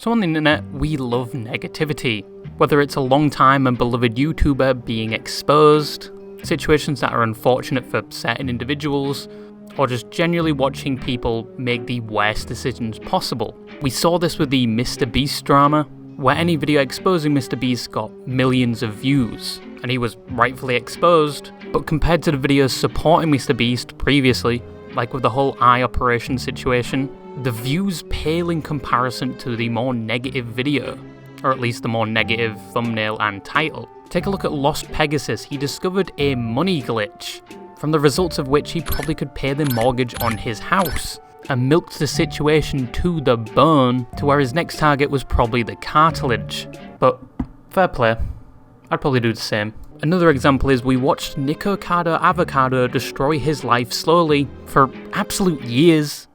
So on the internet, we love negativity. Whether it's a long-time and beloved YouTuber being exposed, situations that are unfortunate for certain individuals, or just genuinely watching people make the worst decisions possible. We saw this with the Mr. Beast drama, where any video exposing Mr. Beast got millions of views, and he was rightfully exposed, but compared to the videos supporting Mr. Beast previously, like with the whole eye operation situation, the views pale in comparison to the more negative video, or at least the more negative thumbnail and title. Take a look at Lost Pegasus. He discovered a money glitch, from the results of which he probably could pay the mortgage on his house, and milked the situation to the bone to where his next target was probably the cartilage. But fair play, I'd probably do the same. Another example is we watched Nicocado Avocado destroy his life slowly for absolute years.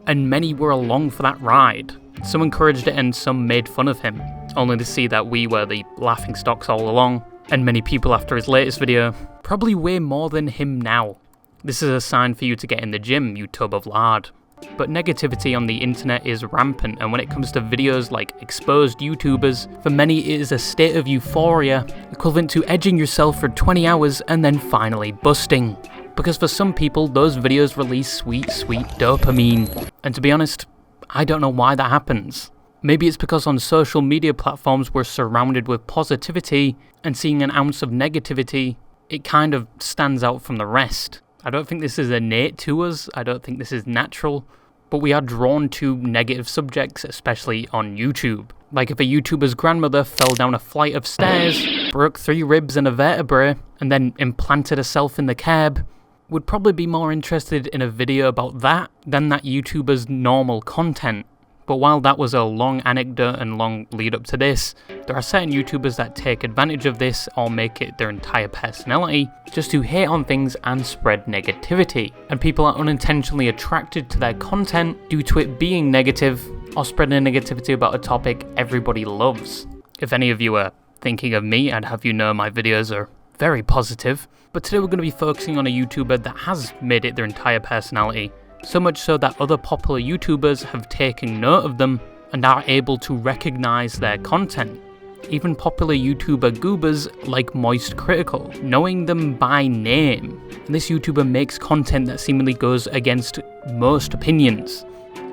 And many were along for that ride. Some encouraged it and some made fun of him, only to see that we were the laughingstocks all along. And many people after his latest video probably weigh more than him now. This is a sign for you to get in the gym, you tub of lard. But negativity on the internet is rampant, and when it comes to videos like exposed YouTubers, for many it is a state of euphoria, equivalent to edging yourself for 20 hours and then finally busting. Because for some people, those videos release sweet, sweet dopamine. And to be honest, I don't know why that happens. Maybe it's because on social media platforms we're surrounded with positivity, and seeing an ounce of negativity, it kind of stands out from the rest. I don't think this is innate to us, I don't think this is natural, but we are drawn to negative subjects, especially on YouTube. Like if a YouTuber's grandmother fell down a flight of stairs, broke 3 ribs and a vertebrae, and then implanted herself in the curb, would probably be more interested in a video about that than that YouTuber's normal content. But while that was a long anecdote and long lead up to this, there are certain YouTubers that take advantage of this or make it their entire personality just to hate on things and spread negativity. And people are unintentionally attracted to their content due to it being negative or spreading negativity about a topic everybody loves. If any of you are thinking of me, I'd have you know my videos are very positive. But today we're going to be focusing on a YouTuber that has made it their entire personality. So much so that other popular YouTubers have taken note of them and are able to recognise their content. Even popular YouTuber goobers like Moist Critical, knowing them by name. And this YouTuber makes content that seemingly goes against most opinions,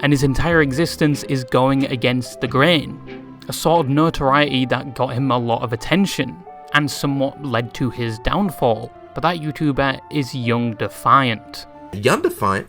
and his entire existence is going against the grain. A sort of notoriety that got him a lot of attention, and somewhat led to his downfall. But that YouTuber is Young Defiant. Young Defiant,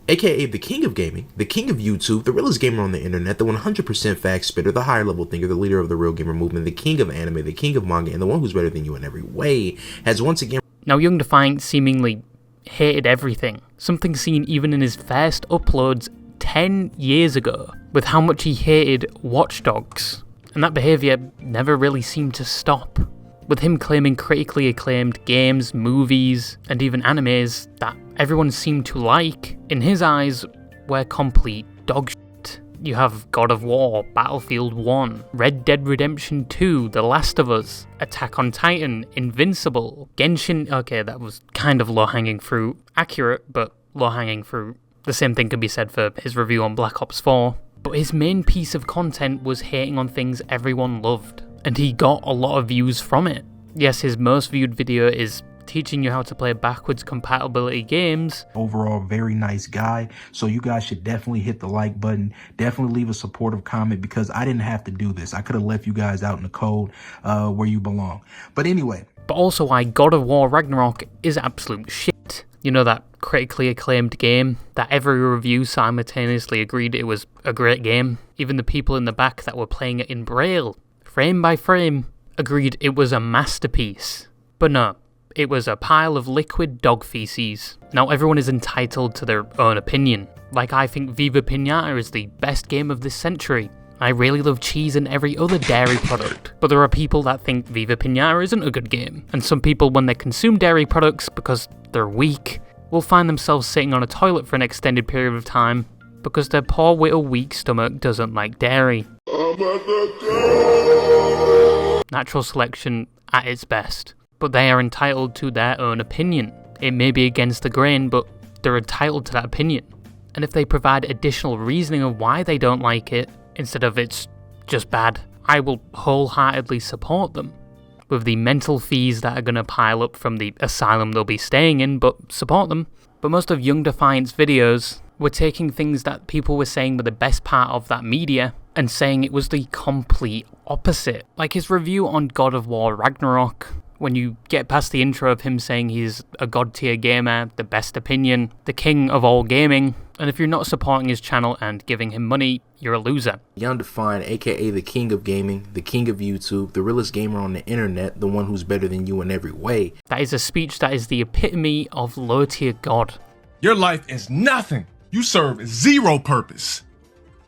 aka the king of gaming, the king of YouTube, the realest gamer on the internet, the 100% fact spitter, the higher level thinker, the leader of the real gamer movement, the king of anime, the king of manga, and the one who's better than you in every way, has once again... Now Young Defiant seemingly hated everything, something seen even in his first uploads 10 years ago, with how much he hated Watch Dogs, and that behaviour never really seemed to stop. With him claiming critically acclaimed games, movies, and even animes that everyone seemed to like, in his eyes, were complete dog shit. You have God of War, Battlefield 1, Red Dead Redemption 2, The Last of Us, Attack on Titan, Invincible, Genshin... Okay, that was kind of low-hanging fruit. Accurate, but low-hanging fruit. The same thing could be said for his review on Black Ops 4. But his main piece of content was hating on things everyone loved, and he got a lot of views from it. Yes, his most viewed video is teaching you how to play backwards compatibility games. Overall, very nice guy. So you guys should definitely hit the like button. Definitely leave a supportive comment, because I didn't have to do this. I could have left you guys out in the cold where you belong. But anyway. But also why God of War Ragnarok is absolute shit. You know, that critically acclaimed game that every review simultaneously agreed it was a great game. Even the people in the back that were playing it in Braille, frame by frame, agreed it was a masterpiece. But no, it was a pile of liquid dog feces. Now everyone is entitled to their own opinion. Like I think Viva Pinata is the best game of this century. I really love cheese and every other dairy product. But there are people that think Viva Pinata isn't a good game. And some people, when they consume dairy products because they're weak, will find themselves sitting on a toilet for an extended period of time because their poor little weak stomach doesn't like dairy. Natural selection at its best. But they are entitled to their own opinion. It may be against the grain, but they're entitled to that opinion. and if they provide additional reasoning of why they don't like it, instead of it's just bad, I will wholeheartedly support them. With the mental fees that are going to pile up from the asylum they'll be staying in, but support them. But most of Young Defiant's videos were taking things that people were saying were the best part of that media and saying it was the complete opposite. Like his review on God of War Ragnarok, when you get past the intro of him saying he's a god tier gamer, the best opinion, the king of all gaming, and if you're not supporting his channel and giving him money, you're a loser. Young Defiant, aka the king of gaming, the king of YouTube, the realest gamer on the internet, the one who's better than you in every way. That is a speech that is the epitome of low tier god. Your life is nothing. You serve zero purpose.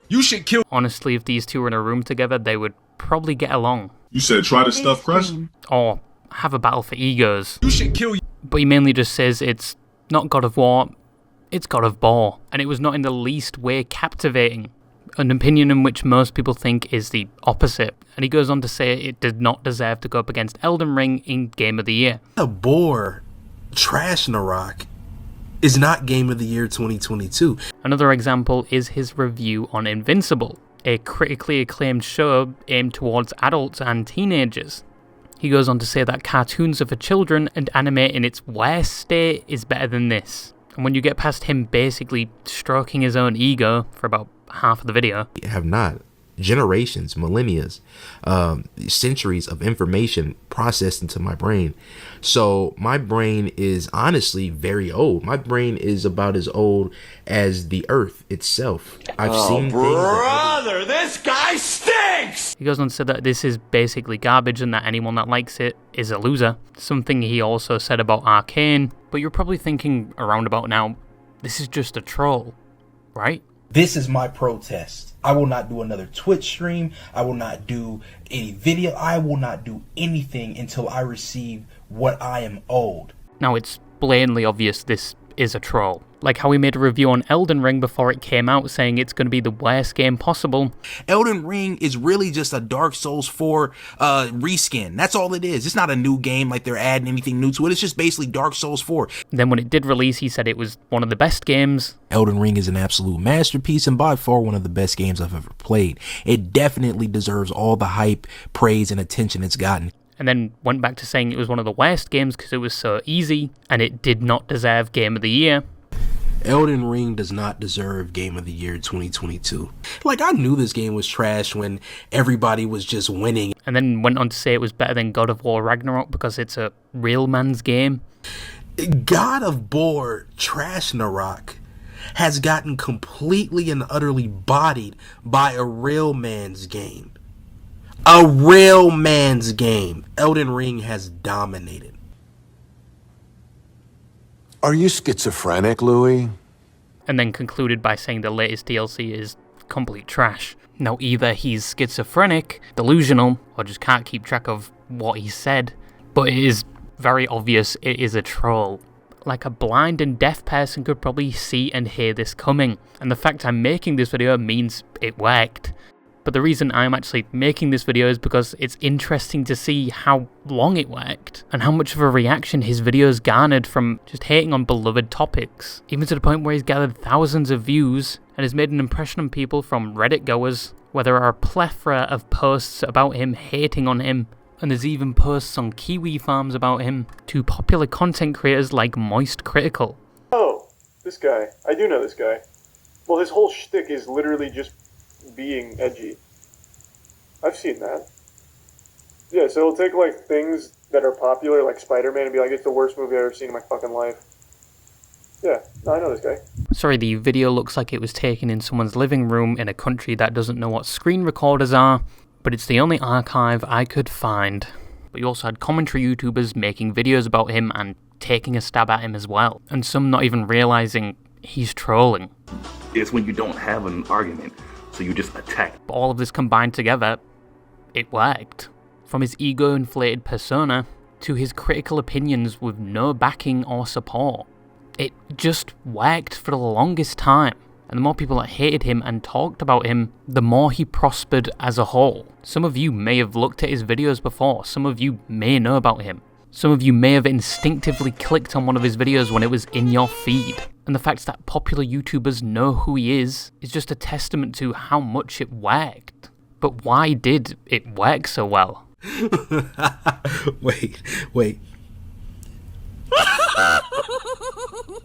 You should kill. Honestly, if these two were in a room together, they would probably get along. You said try to stuff Crush? Or have a battle for egos. You should kill. But he mainly just says it's not God of War, it's God of Bore. And it was not in the least way captivating. An opinion in which most people think is the opposite. And he goes on to say it did not deserve to go up against Elden Ring in Game of the Year. A bore, trash Narok, is not Game of the Year 2022. Another example is his review on Invincible, a critically acclaimed show aimed towards adults and teenagers. He goes on to say that cartoons are for children and anime in its worst state is better than this. And when you get past him basically stroking his own ego for about half of the video. Have not. Generations, millennia, centuries of information processed into my brain. So my brain is honestly very old. My brain is about as old as the earth itself. I've seen brother, this guy stinks! He goes on to say that this is basically garbage and that anyone that likes it is a loser. Something he also said about Arcane. But you're probably thinking around about now, this is just a troll, right? This is my protest. I will not do another Twitch stream. I will not do any video. I will not do anything until I receive what I am owed. Now it's blatantly obvious this is a troll. Like how he made a review on Elden Ring before it came out saying it's going to be the worst game possible. Elden Ring is really just a Dark Souls 4 reskin. That's all it is. It's not a new game like they're adding anything new to it. It's just basically Dark Souls 4. Then when it did release, he said it was one of the best games. Elden Ring is an absolute masterpiece and by far one of the best games I've ever played. It definitely deserves all the hype, praise, and attention it's gotten. And then went back to saying it was one of the worst games because it was so easy and it did not deserve Game of the Year. Elden Ring does not deserve Game of the Year 2022. Like, I knew this game was trash when everybody was just winning. And then went on to say it was better than God of War Ragnarok because it's a real man's game. God of War Trash Narok has gotten completely and utterly bodied by a real man's game. A real man's game. Elden Ring has dominated. Are you schizophrenic, Louis? And then concluded by saying the latest DLC is complete trash. Now either he's schizophrenic, delusional, or just can't keep track of what he said, but it is very obvious it is a troll. Like a blind and deaf person could probably see and hear this coming, and the fact I'm making this video means it worked. But the reason I'm actually making this video is because it's interesting to see how long it worked and how much of a reaction his videos garnered from just hating on beloved topics, even to the point where he's gathered thousands of views and has made an impression on people from Reddit goers, where there are a plethora of posts about him hating on him, and there's even posts on kiwi farms about him, to popular content creators like Moist Critical. Oh, this guy. I do know this guy. Well, his whole shtick is literally just being edgy. I've seen that. Yeah, so he'll take, like, things that are popular, like Spider-Man, and be like, it's the worst movie I've ever seen in my fucking life. Yeah, no, I know this guy. Sorry, the video looks like it was taken in someone's living room in a country that doesn't know what screen recorders are, but it's the only archive I could find. But you also had commentary YouTubers making videos about him and taking a stab at him as well, and some not even realizing he's trolling. It's when you don't have an argument, so you just attack. But all of this combined together, it worked. From his ego-inflated persona to his critical opinions with no backing or support. It just worked for the longest time. And the more people that hated him and talked about him, the more he prospered as a whole. Some of you may have looked at his videos before. Some of you may know about him. Some of you may have instinctively clicked on one of his videos when it was in your feed. And the fact that popular YouTubers know who he is just a testament to how much it worked. But why did it work so well? Wait.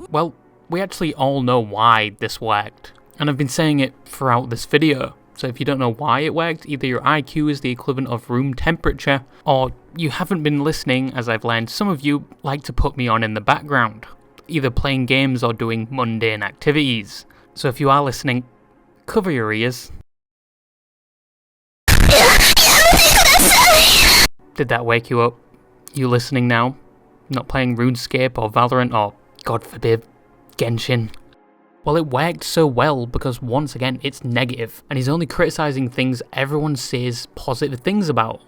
Well, we actually all know why this worked. And I've been saying it throughout this video. So if you don't know why it worked, either your IQ is the equivalent of room temperature, or you haven't been listening, as I've learned some of you like to put me on in the background, either playing games or doing mundane activities. So if you are listening, cover your ears. Did that wake you up? You listening now? Not playing RuneScape or Valorant or, God forbid, Genshin? Well, it worked so well because, once again, it's negative, and he's only criticising things everyone says positive things about.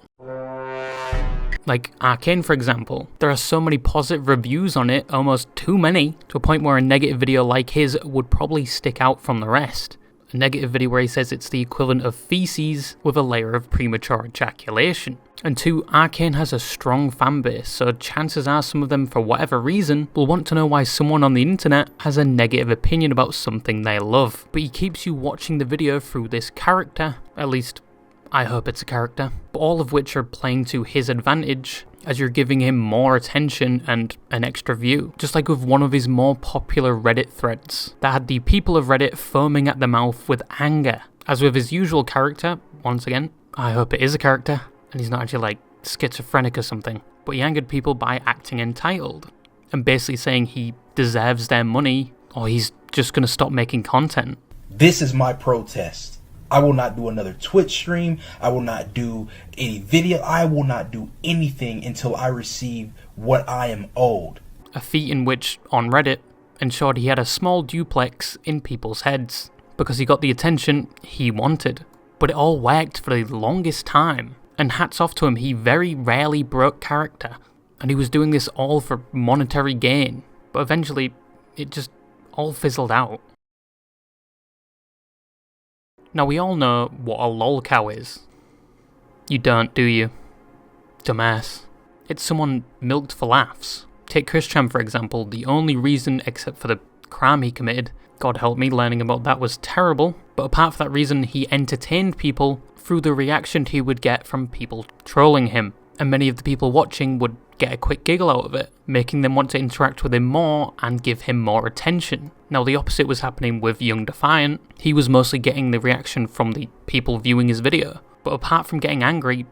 Like Arcane, for example. There are so many positive reviews on it, almost too many, to a point where a negative video like his would probably stick out from the rest. A negative video where he says it's the equivalent of feces with a layer of premature ejaculation. And 2, Arcane has a strong fanbase, so chances are some of them, for whatever reason, will want to know why someone on the internet has a negative opinion about something they love. But he keeps you watching the video through this character, at least I hope it's a character, but all of which are playing to his advantage as you're giving him more attention and an extra view. Just like with one of his more popular Reddit threads that had the people of Reddit foaming at the mouth with anger. As with his usual character, once again, I hope it is a character, and he's not actually like schizophrenic or something, but he angered people by acting entitled, and basically saying he deserves their money, or he's just gonna stop making content. This is my protest. I will not do another Twitch stream. I will not do any video. I will not do anything until I receive what I am owed. A feat in which, on Reddit, ensured he had a small duplex in people's heads, because he got the attention he wanted. But it all worked for the longest time, and hats off to him, he very rarely broke character, and he was doing this all for monetary gain, but eventually it just all fizzled out. Now we all know what a lolcow is. You don't, do you? Dumbass. It's someone milked for laughs. Take Christian for example, the only reason except for the crime he committed, God help me, learning about that was terrible, but apart from that reason he entertained people through the reaction he would get from people trolling him, and many of the people watching would get a quick giggle out of it, making them want to interact with him more and give him more attention. Now the opposite was happening with young Defiant. He was mostly getting the reaction from the people viewing his video, but apart from getting angry,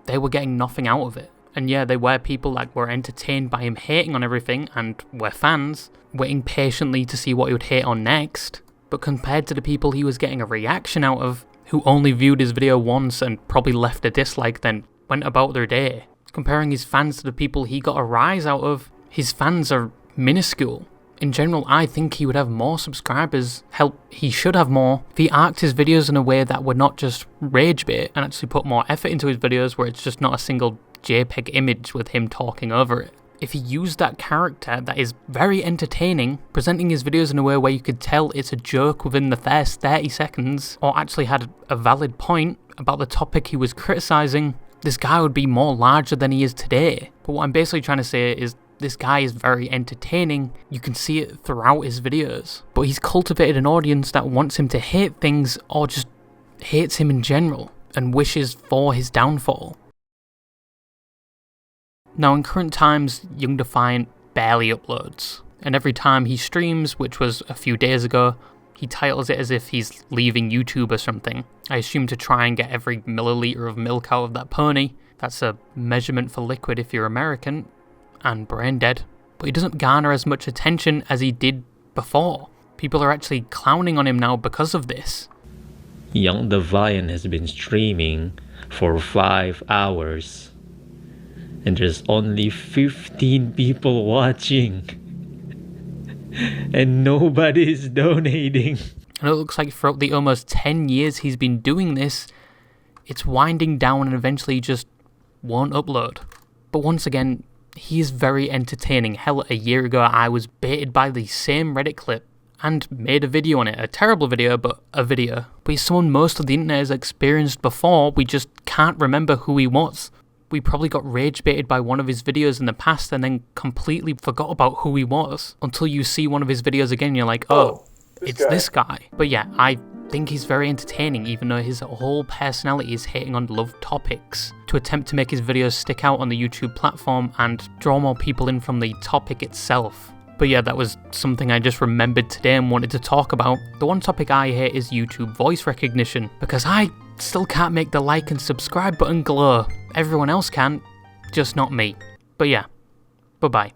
they were getting nothing out of it. And yeah, they were people that were entertained by him hating on everything and were fans, waiting patiently to see what he would hate on next, but compared to the people he was getting a reaction out of, who only viewed his video once and probably left a dislike then went about their day, comparing his fans to the people he got a rise out of, his fans are minuscule. In general, I think he would have more subscribers, hell, he should have more, if he arced his videos in a way that would not just rage bait and actually put more effort into his videos where it's just not a single JPEG image with him talking over it. If he used that character that is very entertaining, presenting his videos in a way where you could tell it's a joke within the first 30 seconds, or actually had a valid point about the topic he was criticising, this guy would be more larger than he is today. But what I'm basically trying to say is this guy is very entertaining, you can see it throughout his videos, but he's cultivated an audience that wants him to hate things or just hates him in general and wishes for his downfall. Now in current times, Young Defiant barely uploads, and every time he streams, which was a few days ago, he titles it as if he's leaving YouTube or something. I assume to try and get every milliliter of milk out of that pony. That's a measurement for liquid if you're American, and brain dead. But he doesn't garner as much attention as he did before. People are actually clowning on him now because of this. Young Defiant has been streaming for 5 hours. And there's only 15 people watching. And nobody's donating. And it looks like throughout the almost 10 years he's been doing this, it's winding down and eventually just won't upload. But once again, he is very entertaining. Hell, a year ago I was baited by the same Reddit clip and made a video on it. A terrible video, but a video. But he's someone most of the internet has experienced before, we just can't remember who he was. we probably got rage baited by one of his videos in the past and then completely forgot about who he was until you see one of his videos again and you're like, oh, it's this guy. But yeah, I think he's very entertaining, even though his whole personality is hating on love topics to attempt to make his videos stick out on the YouTube platform and draw more people in from the topic itself. But yeah, that was something I just remembered today and wanted to talk about. The one topic I hate is YouTube voice recognition, because I still can't make the like and subscribe button glow. Everyone else can, just not me. But yeah, bye-bye.